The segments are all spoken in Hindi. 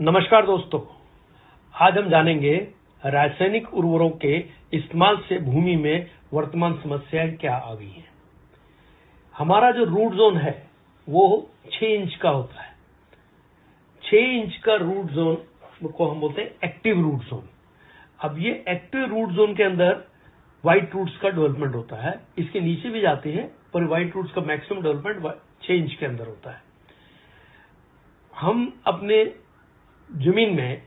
नमस्कार दोस्तों, आज हम जानेंगे रासायनिक उर्वरकों के इस्तेमाल से भूमि में वर्तमान समस्याएं क्या आ गई हैं। हमारा जो रूट जोन है वो 6 इंच का होता है। 6 इंच का रूट जोन को हम बोलते हैं एक्टिव रूट जोन। अब ये एक्टिव रूट जोन के अंदर व्हाइट रूट्स का डेवलपमेंट होता है, इसके नीचे भी जाते हैं पर व्हाइट रूट्स का मैक्सिमम डेवलपमेंट 6 इंच के अंदर होता है। हम अपने जमीन में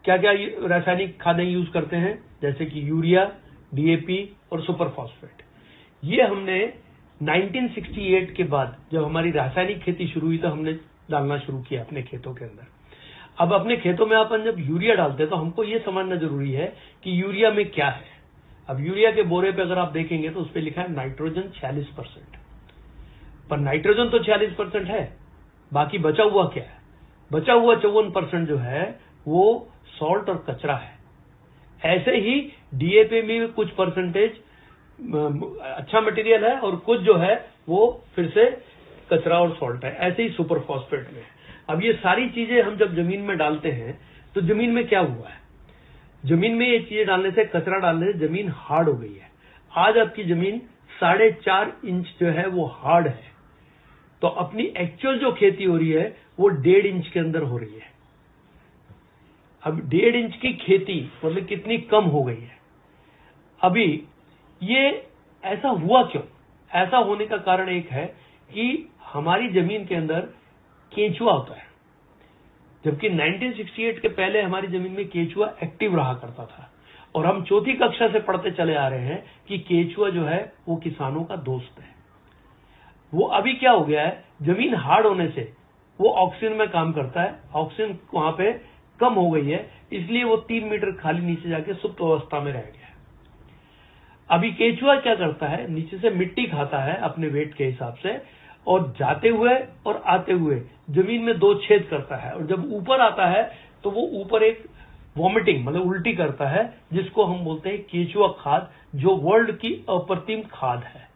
क्या क्या रासायनिक खादें यूज करते हैं, जैसे कि यूरिया, डीएपी और सुपर फॉस्फेट। ये हमने 1968 के बाद जब हमारी रासायनिक खेती शुरू हुई तो हमने डालना शुरू किया अपने खेतों के अंदर। अब अपने खेतों में अपन जब यूरिया डालते हैं तो हमको ये समझना जरूरी है कि यूरिया में क्या है। अब यूरिया के बोरे पे अगर आप देखेंगे तो उस पर लिखा है नाइट्रोजन 46%, पर नाइट्रोजन तो 46% है, बाकी बचा हुआ क्या है? बचा हुआ 54% जो है वो सॉल्ट और कचरा है। ऐसे ही डीएपी में कुछ परसेंटेज अच्छा मटेरियल है और कुछ जो है वो फिर से कचरा और सॉल्ट है। ऐसे ही सुपर फॉस्फेट में। अब ये सारी चीजें हम जब जमीन में डालते हैं तो जमीन में क्या हुआ है? जमीन में ये चीजें डालने से, कचरा डालने से जमीन हार्ड हो गई है। आज आपकी जमीन 4.5 इंच जो है वो हार्ड है, तो अपनी एक्चुअल जो खेती हो रही है वो 1.5 इंच के अंदर हो रही है। अब 1.5 इंच की खेती मतलब कितनी कम हो गई है। अभी ये ऐसा हुआ क्यों? ऐसा होने का कारण एक है कि हमारी जमीन के अंदर केंचुआ होता है, जबकि 1968 के पहले हमारी जमीन में केंचुआ एक्टिव रहा करता था। और हम चौथी कक्षा से पढ़ते चले आ रहे हैं कि केंचुआ जो है वो किसानों का दोस्त है। वो अभी क्या हो गया है, जमीन हार्ड होने से वो ऑक्सीजन में काम करता है, ऑक्सीजन वहां पे कम हो गई है, इसलिए वो 3 मीटर खाली नीचे जाके सुप्त अवस्था में रह गया है। अभी केंचुआ क्या करता है, नीचे से मिट्टी खाता है अपने वेट के हिसाब से, और जाते हुए और आते हुए जमीन में 2 छेद करता है, और जब ऊपर आता है तो वो ऊपर एक वॉमिटिंग मतलब उल्टी करता है, जिसको हम बोलते हैं केंचुआ खाद, जो वर्ल्ड की अप्रतिम खाद है।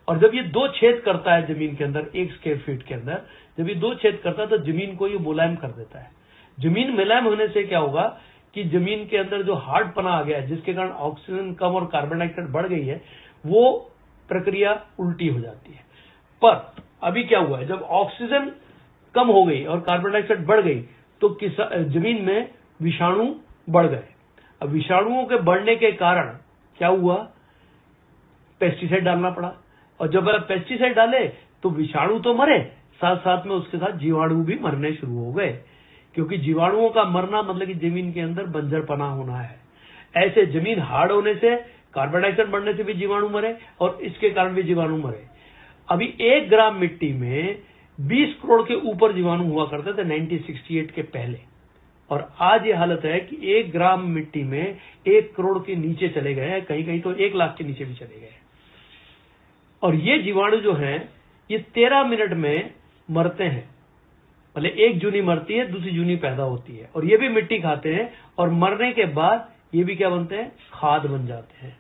और जब ये 2 छेद करता है जमीन के अंदर 1 स्क्वायर फीट के अंदर, जब ये 2 छेद करता है तो जमीन को ये मुलायम कर देता है। जमीन मुलायम होने से क्या होगा कि जमीन के अंदर जो हार्ड पना आ गया है, जिसके कारण ऑक्सीजन कम और कार्बन डाइऑक्साइड बढ़ गई है, वो प्रक्रिया उल्टी हो जाती है। पर अभी क्या हुआ है, जब ऑक्सीजन कम हो गई और कार्बन डाइऑक्साइड बढ़ गई तो जमीन में विषाणु बढ़ गए। अब विषाणुओं के बढ़ने के कारण क्या हुआ, पेस्टिसाइड डालना पड़ा, और जब आप पेस्टिसाइड डाले तो विषाणु तो मरे, साथ साथ में उसके साथ जीवाणु भी मरने शुरू हो गए, क्योंकि जीवाणुओं का मरना मतलब कि जमीन के अंदर बंजरपना होना है। ऐसे जमीन हार्ड होने से, कार्बन डाइऑक्साइड बढ़ने से भी जीवाणु मरे और इसके कारण भी जीवाणु मरे। अभी 1 ग्राम मिट्टी में 20 करोड़ के ऊपर जीवाणु हुआ करते थे 1968 के पहले, और आज ये हालत है कि 1 ग्राम मिट्टी में 1 करोड़ के नीचे चले गए हैं, कहीं कहीं तो 1 लाख के नीचे भी चले गए। और ये जीवाणु जो हैं ये 13 मिनट में मरते हैं, मतलब एक जूनी मरती है, दूसरी जूनी पैदा होती है, और ये भी मिट्टी खाते हैं, और मरने के बाद ये भी क्या बनते हैं, खाद बन जाते हैं।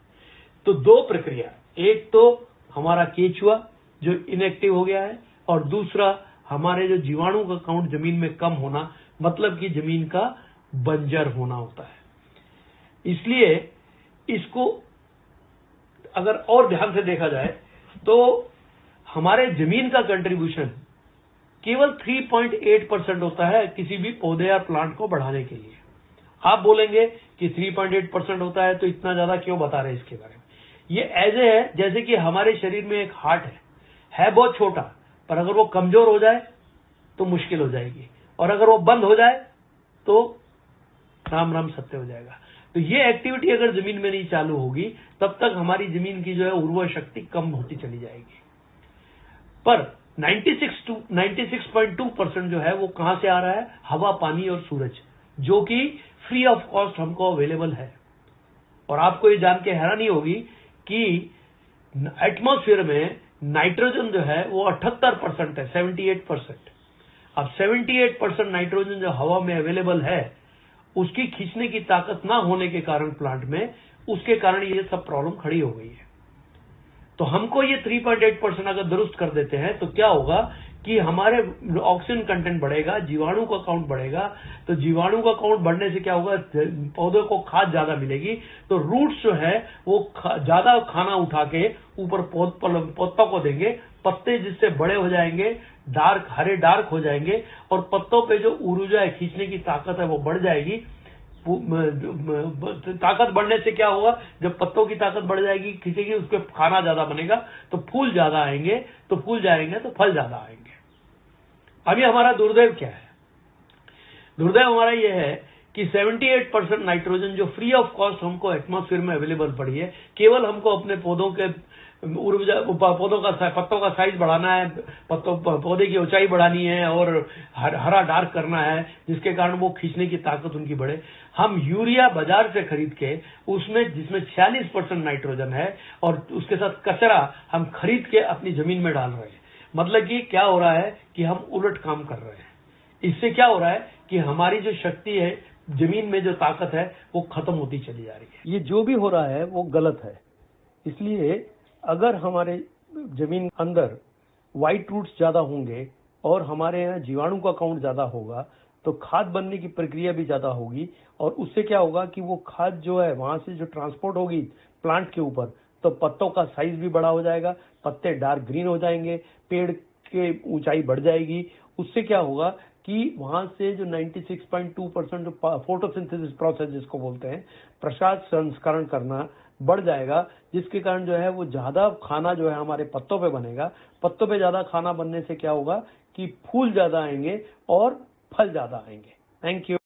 तो 2 प्रक्रिया, एक तो हमारा केंचुआ जो इनएक्टिव हो गया है, और दूसरा हमारे जो जीवाणु का काउंट जमीन में कम होना, मतलब कि जमीन का बंजर होना होता है। इसलिए इसको अगर और ध्यान से देखा जाए तो हमारे जमीन का कंट्रीब्यूशन केवल 3.8% होता है किसी भी पौधे या प्लांट को बढ़ाने के लिए। आप बोलेंगे कि 3.8% होता है तो इतना ज्यादा क्यों बता रहे हैं इसके बारे में? ये ऐसे है जैसे कि हमारे शरीर में एक हार्ट है बहुत छोटा, पर अगर वो कमजोर हो जाए तो मुश्किल हो जाएगी, और अगर वो बंद हो जाए तो राम राम सत्य हो जाएगा। तो ये एक्टिविटी अगर जमीन में नहीं चालू होगी तब तक हमारी जमीन की जो है उर्वर शक्ति कम होती चली जाएगी। पर 96.2% जो है वो कहां से आ रहा है, हवा, पानी और सूरज, जो कि फ्री ऑफ कॉस्ट हमको अवेलेबल है। और आपको ये जान के हैरानी होगी कि एटमॉस्फेयर में नाइट्रोजन जो है वो 78% है, 78%। अब 78% नाइट्रोजन जो हवा में अवेलेबल है, उसकी खींचने की ताकत ना होने के कारण प्लांट में, उसके कारण ये सब प्रॉब्लम खड़ी हो गई है। तो हमको ये 3.8% अगर दुरुस्त कर देते हैं तो क्या होगा कि हमारे ऑक्सीजन कंटेंट बढ़ेगा, जीवाणु का काउंट बढ़ेगा। तो जीवाणु का काउंट बढ़ने से क्या होगा, पौधे को खाद ज्यादा मिलेगी। तो रूट्स जो है वो ज्यादा खाना उठा के ऊपर पत्तों को देंगे, पत्ते जिससे बड़े हो जाएंगे, डार्क हरे डार्क हो जाएंगे, और पत्तों पे जो ऊर्जा है, खींचने की ताकत है, वो बढ़ जाएगी। ताकत बढ़ने से क्या होगा, जब पत्तों की ताकत बढ़ जाएगी, खींचेगी, उसके खाना ज्यादा बनेगा, तो फूल ज्यादा आएंगे, तो फूल जाएंगे तो फल ज्यादा आएंगे। अभी हमारा दुर्दैव क्या है? दुर्दैव हमारा यह है कि 78% नाइट्रोजन जो फ्री ऑफ कॉस्ट हमको एटमॉस्फेयर में अवेलेबल पड़ी है, केवल हमको अपने पौधों के पत्तों का साइज बढ़ाना है, पौधे की ऊंचाई बढ़ानी है और हरा डार्क करना है, जिसके कारण वो खींचने की ताकत उनकी बढ़े। हम यूरिया बाजार से खरीद के उसमें जिसमें 46% नाइट्रोजन है और उसके साथ कचरा हम खरीद के अपनी जमीन में डाल रहे हैं। मतलब कि क्या हो रहा है कि हम उलट काम कर रहे हैं। इससे क्या हो रहा है कि हमारी जो शक्ति है, जमीन में जो ताकत है, वो खत्म होती चली जा रही है। ये जो भी हो रहा है वो गलत है। इसलिए अगर हमारे जमीन अंदर व्हाइट रूट्स ज्यादा होंगे और हमारे यहाँ जीवाणु का काउंट ज्यादा होगा, तो खाद बनने की प्रक्रिया भी ज्यादा होगी, और उससे क्या होगा कि वो खाद जो है वहां से जो ट्रांसपोर्ट होगी प्लांट के ऊपर, तो पत्तों का साइज भी बड़ा हो जाएगा, पत्ते डार्क ग्रीन हो जाएंगे, पेड़ के ऊंचाई बढ़ जाएगी। उससे क्या होगा कि वहां से जो 96.2% फोटोसिंथेसिस प्रोसेस जिसको बोलते हैं, प्रकाश संस्करण करना बढ़ जाएगा, जिसके कारण जो है वो ज्यादा खाना जो है हमारे पत्तों पे बनेगा। पत्तों पे ज्यादा खाना बनने से क्या होगा कि फूल ज्यादा आएंगे और फल ज्यादा आएंगे। Thank you.